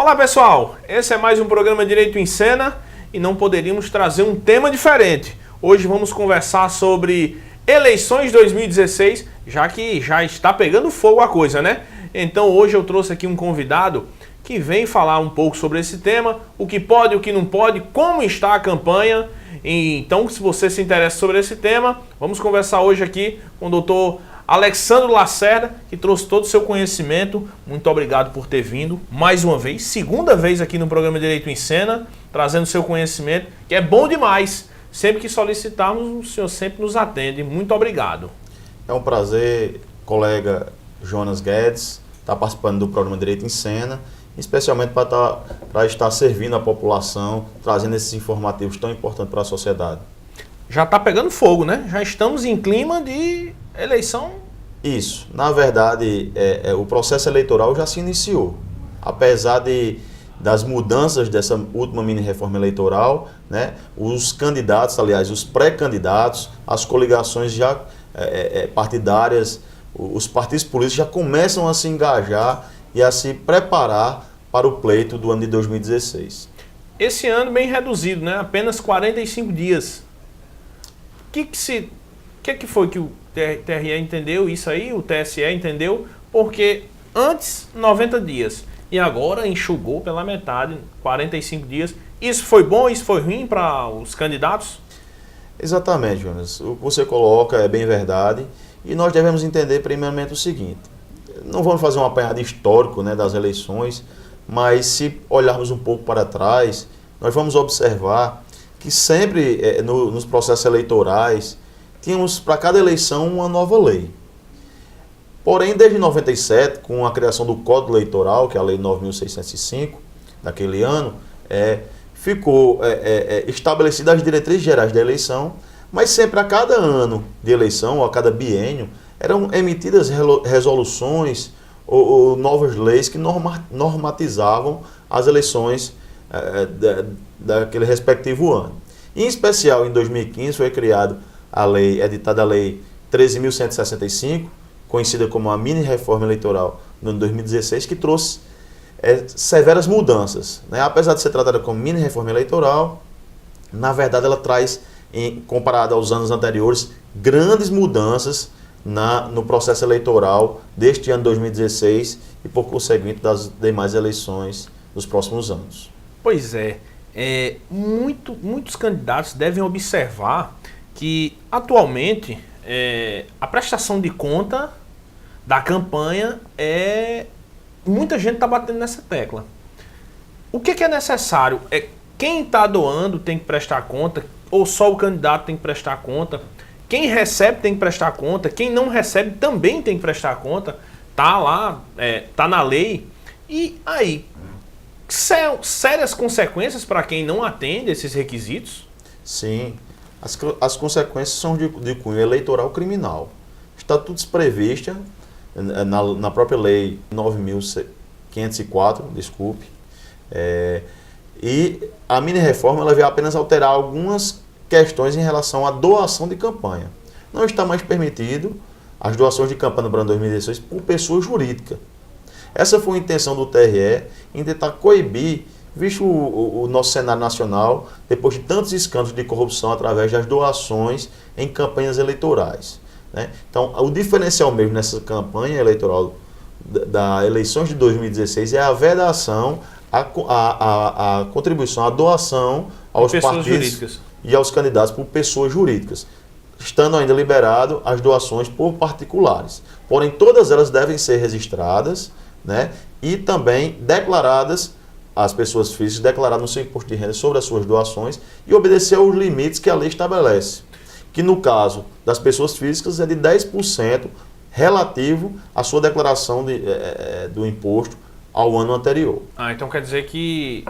Olá pessoal, esse é mais um programa Direito em Cena e não poderíamos trazer um tema diferente. Hoje vamos conversar sobre eleições 2016, já que já está pegando fogo a coisa, né? Então hoje eu trouxe aqui um convidado que vem falar um pouco sobre esse tema, o que pode, o que não pode, como está a campanha. Então, se você se interessa sobre esse tema, vamos conversar hoje aqui com o doutor Alexandro Lacerda, que trouxe todo o seu conhecimento. Muito obrigado por ter vindo mais uma vez, segunda vez aqui no programa Direito em Cena, trazendo seu conhecimento, que é bom demais. Sempre que solicitarmos, o senhor sempre nos atende. Muito obrigado. É um prazer, colega Jonas Guedes, estar participando do programa Direito em Cena, especialmente para estar servindo a população, trazendo esses informativos tão importantes para a sociedade. Já está pegando fogo, né? Já estamos em clima de eleição. Isso. Na verdade, o processo eleitoral já se iniciou. Apesar das mudanças dessa última mini-reforma eleitoral, né, os candidatos, aliás, os pré-candidatos, as coligações já partidárias, os partidos políticos já começam a se engajar e a se preparar para o pleito do ano de 2016. Esse ano bem reduzido, né? Apenas 45 dias. O que foi que o TRE entendeu isso aí, o TSE entendeu? Porque antes 90 dias e agora enxugou pela metade, 45 dias. Isso foi bom, isso foi ruim para os candidatos? Exatamente, Jonas. O que você coloca é bem verdade e nós devemos entender primeiramente o seguinte. Não vamos fazer um apanhado histórico, né, das eleições, mas se olharmos um pouco para trás, nós vamos observar que sempre nos processos eleitorais tínhamos para cada eleição uma nova lei. Porém, desde 97, com a criação do Código Eleitoral, que é a Lei 9.605, daquele ano, ficou estabelecidas as diretrizes gerais da eleição, mas sempre a cada ano de eleição, ou a cada biênio, eram emitidas resoluções ou novas leis que normatizavam as eleições daquele respectivo ano. Em especial, em 2015, foi criada editada a Lei 13.165, conhecida como a mini-reforma eleitoral no ano 2016, que trouxe severas mudanças, né? Apesar de ser tratada como mini-reforma eleitoral, na verdade ela traz, comparado aos anos anteriores, grandes mudanças no processo eleitoral deste ano 2016 e, por conseguinte, das demais eleições dos próximos anos. Pois muitos candidatos devem observar que, atualmente, a prestação de conta da campanha muita gente está batendo nessa tecla. O que é necessário? Quem está doando tem que prestar conta, ou só o candidato tem que prestar conta? Quem recebe tem que prestar conta, quem não recebe também tem que prestar conta, tá lá, tá na lei. E aí, sérias consequências para quem não atende esses requisitos? Sim, as consequências são de cunho eleitoral criminal. Está tudo previsto na própria lei 9.504, desculpe. E a mini-reforma ela veio apenas alterar algumas questões em relação à doação de campanha. Não está mais permitido as doações de campanha no ano 2016 por pessoa jurídica. Essa foi a intenção do TRE em tentar coibir, visto o nosso cenário nacional, depois de tantos escândalos de corrupção através das doações em campanhas eleitorais, né? Então, o diferencial mesmo nessa campanha eleitoral da eleições de 2016 é a vedação, a contribuição, a doação aos partidos jurídicas e aos candidatos por pessoas jurídicas, estando ainda liberado as doações por particulares. Porém, todas elas devem ser registradas, né, e também declaradas, as pessoas físicas declaradas no seu imposto de renda sobre as suas doações e obedecer aos limites que a lei estabelece, que no caso das pessoas físicas é de 10% relativo à sua declaração do imposto ao ano anterior. Então quer dizer que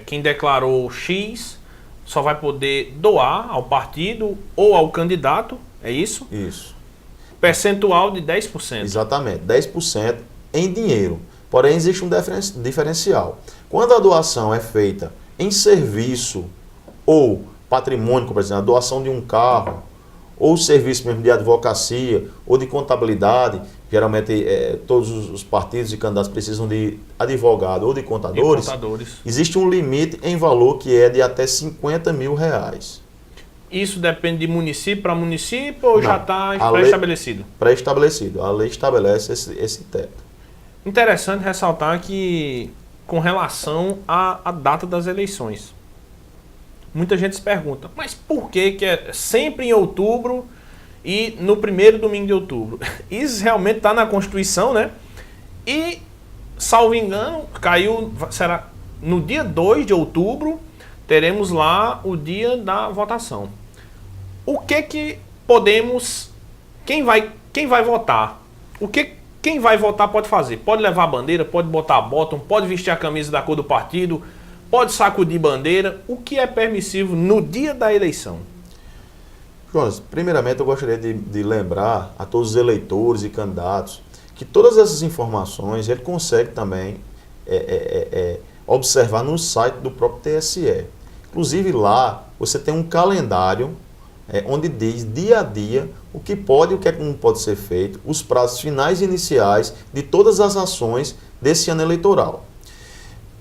quem declarou X só vai poder doar ao partido ou ao candidato, é isso? Isso. Percentual de 10%. Exatamente, 10% em dinheiro. Porém, existe um diferencial. Quando a doação é feita em serviço ou patrimônio, por exemplo, a doação de um carro ou serviço mesmo de advocacia ou de contabilidade, geralmente todos os partidos e candidatos precisam de advogado ou de contadores, existe um limite em valor que é de até R$50 mil. Isso depende de município para município ou não, já está pré-estabelecido? Pré-estabelecido. A lei estabelece esse teto. Interessante ressaltar que, com relação à data das eleições, muita gente se pergunta, mas por que é sempre em outubro e no primeiro domingo de outubro? Isso realmente está na Constituição, né? E, salvo engano, será no dia 2 de outubro, teremos lá o dia da votação. O que podemos... Quem vai votar? Quem vai votar pode fazer? Pode levar a bandeira, pode botar bottom, pode vestir a camisa da cor do partido, pode sacudir bandeira. O que é permissivo no dia da eleição? Jonas, primeiramente eu gostaria de lembrar a todos os eleitores e candidatos que todas essas informações ele consegue também observar no site do próprio TSE. Inclusive lá você tem um calendário onde diz dia a dia o que pode e o que não pode ser feito, os prazos finais e iniciais de todas as ações desse ano eleitoral.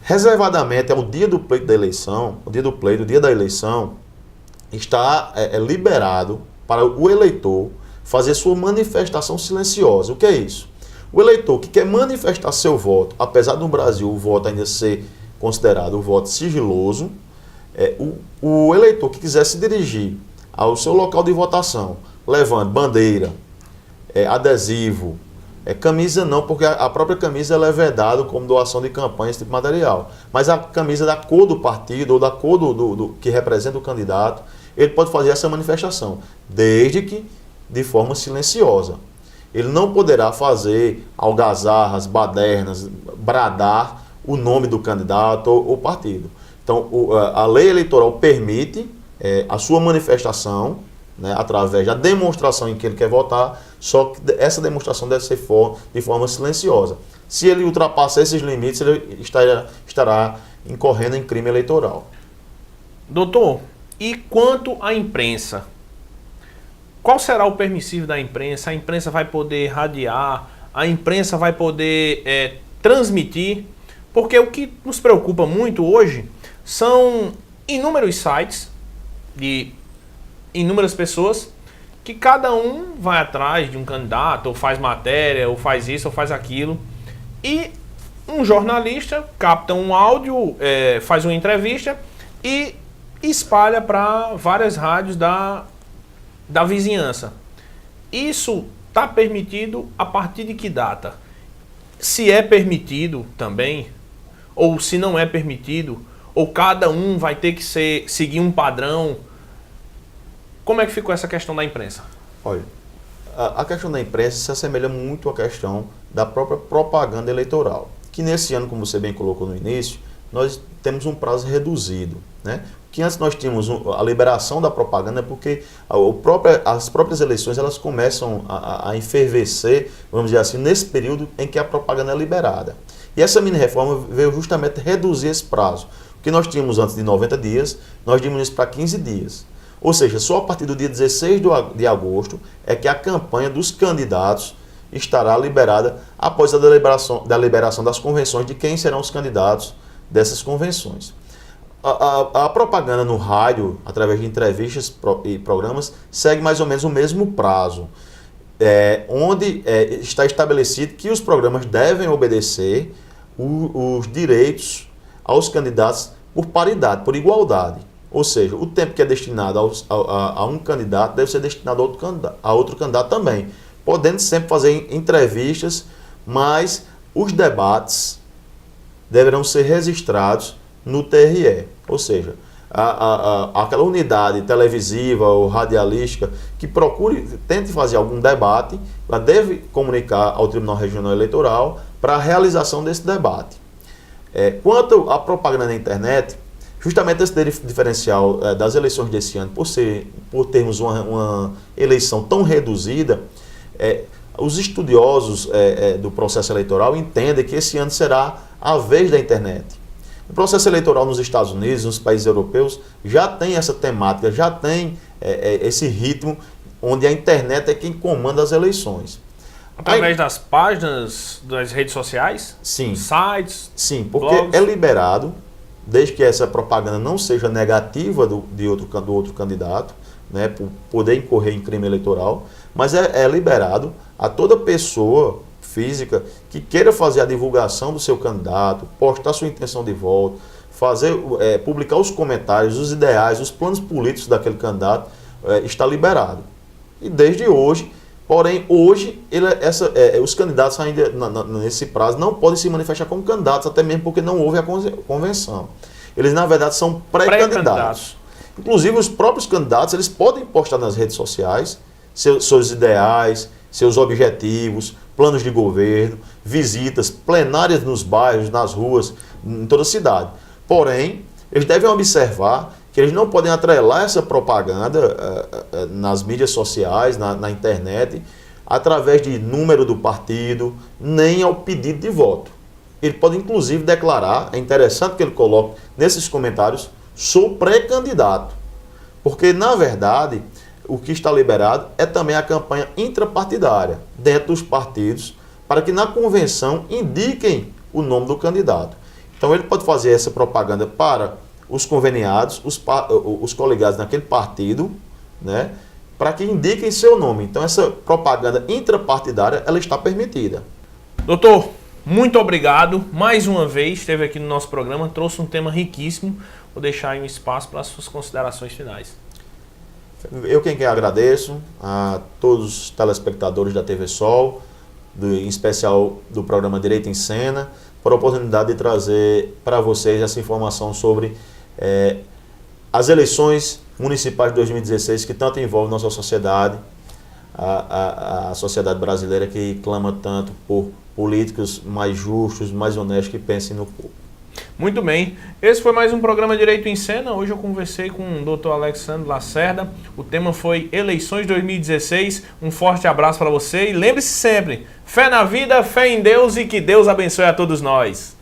Reservadamente ao dia do pleito da eleição, o dia da eleição, está liberado para o eleitor fazer sua manifestação silenciosa. O que é isso? O eleitor que quer manifestar seu voto, apesar do Brasil o voto ainda ser considerado um voto sigiloso, o eleitor que quiser se dirigir ao seu local de votação, levando bandeira, adesivo, camisa não, porque a própria camisa ela é vedada como doação de campanha, esse tipo de material. Mas a camisa da cor do partido ou da cor do que representa o candidato, ele pode fazer essa manifestação, desde que de forma silenciosa. Ele não poderá fazer algazarras, badernas, bradar o nome do candidato ou partido. Então, a lei eleitoral permite a sua manifestação, né, através da demonstração em que ele quer votar, só que essa demonstração deve ser de forma silenciosa. Se ele ultrapassar esses limites, ele estará incorrendo em crime eleitoral. Doutor, e quanto à imprensa? Qual será o permissivo da imprensa? A imprensa vai poder radiar? A imprensa vai poder transmitir? Porque o que nos preocupa muito hoje são inúmeros sites de inúmeras pessoas que cada um vai atrás de um candidato, ou faz matéria, ou faz isso, ou faz aquilo. E um jornalista capta um áudio, faz uma entrevista e espalha para várias rádios da vizinhança. Isso está permitido a partir de que data? Se é permitido também, ou se não é permitido, ou cada um vai ter que seguir um padrão. Como é que ficou essa questão da imprensa? Olha, a questão da imprensa se assemelha muito à questão da própria propaganda eleitoral, que nesse ano, como você bem colocou no início, nós temos um prazo reduzido, né? Que antes nós tínhamos a liberação da propaganda, porque as próprias eleições elas começam a enfervecer, vamos dizer assim, nesse período em que a propaganda é liberada. E essa mini-reforma veio justamente reduzir esse prazo. O que nós tínhamos antes de 90 dias, nós diminuímos para 15 dias. Ou seja, só a partir do dia 16 de agosto é que a campanha dos candidatos estará liberada após a liberação das convenções de quem serão os candidatos dessas convenções. A propaganda no rádio, através de entrevistas e programas, segue mais ou menos o mesmo prazo, onde está estabelecido que os programas devem obedecer os direitos aos candidatos por paridade, por igualdade. Ou seja, o tempo que é destinado a um candidato deve ser destinado a outro candidato também, podendo sempre fazer entrevistas, mas os debates deverão ser registrados no TRE. Ou seja, aquela unidade televisiva ou radialística que tente fazer algum debate, ela deve comunicar ao Tribunal Regional Eleitoral para a realização desse debate. Quanto à propaganda na internet, justamente esse diferencial das eleições desse ano, por termos uma eleição tão reduzida, os estudiosos do processo eleitoral entendem que esse ano será a vez da internet. O processo eleitoral nos Estados Unidos, nos países europeus, já tem essa temática, já tem esse ritmo onde a internet é quem comanda as eleições. Através das páginas, das redes sociais? Sim. Sites? Sim, porque blogs? é liberado, desde que essa propaganda não seja negativa do outro candidato, né, por poder incorrer em crime eleitoral, mas é liberado a toda pessoa física que queira fazer a divulgação do seu candidato, postar sua intenção de voto, publicar os comentários, os ideais, os planos políticos daquele candidato, está liberado. E desde hoje, porém, hoje, os candidatos ainda, nesse prazo, não podem se manifestar como candidatos, até mesmo porque não houve a convenção. Eles, na verdade, são pré-candidatos. Inclusive, os próprios candidatos, eles podem postar nas redes sociais seus ideais, seus objetivos, planos de governo, visitas, plenárias nos bairros, nas ruas, em toda a cidade. Porém, eles devem observar que eles não podem atrelar essa propaganda nas mídias sociais, na internet, através de número do partido, nem ao pedido de voto. Ele pode, inclusive, declarar, é interessante que ele coloque nesses comentários, sou pré-candidato. Porque, na verdade, o que está liberado é também a campanha intrapartidária, dentro dos partidos, para que na convenção indiquem o nome do candidato. Então, ele pode fazer essa propaganda para os conveniados, os coligados naquele partido, né, para que indiquem seu nome. Então, essa propaganda intrapartidária, ela está permitida. Doutor, muito obrigado. Mais uma vez, esteve aqui no nosso programa, trouxe um tema riquíssimo. Vou deixar aí um espaço para as suas considerações finais. Eu quem agradeço a todos os telespectadores da TV Sol, em especial do programa Direito em Cena, por a oportunidade de trazer para vocês essa informação sobre as eleições municipais de 2016, que tanto envolvem nossa sociedade, a sociedade brasileira que clama tanto por políticos mais justos, mais honestos, que pensem no povo. Muito bem, esse foi mais um programa Direito em Cena. Hoje eu conversei com o Dr. Alexandre Lacerda. O tema foi Eleições 2016. Um forte abraço para você e lembre-se sempre, fé na vida, fé em Deus e que Deus abençoe a todos nós.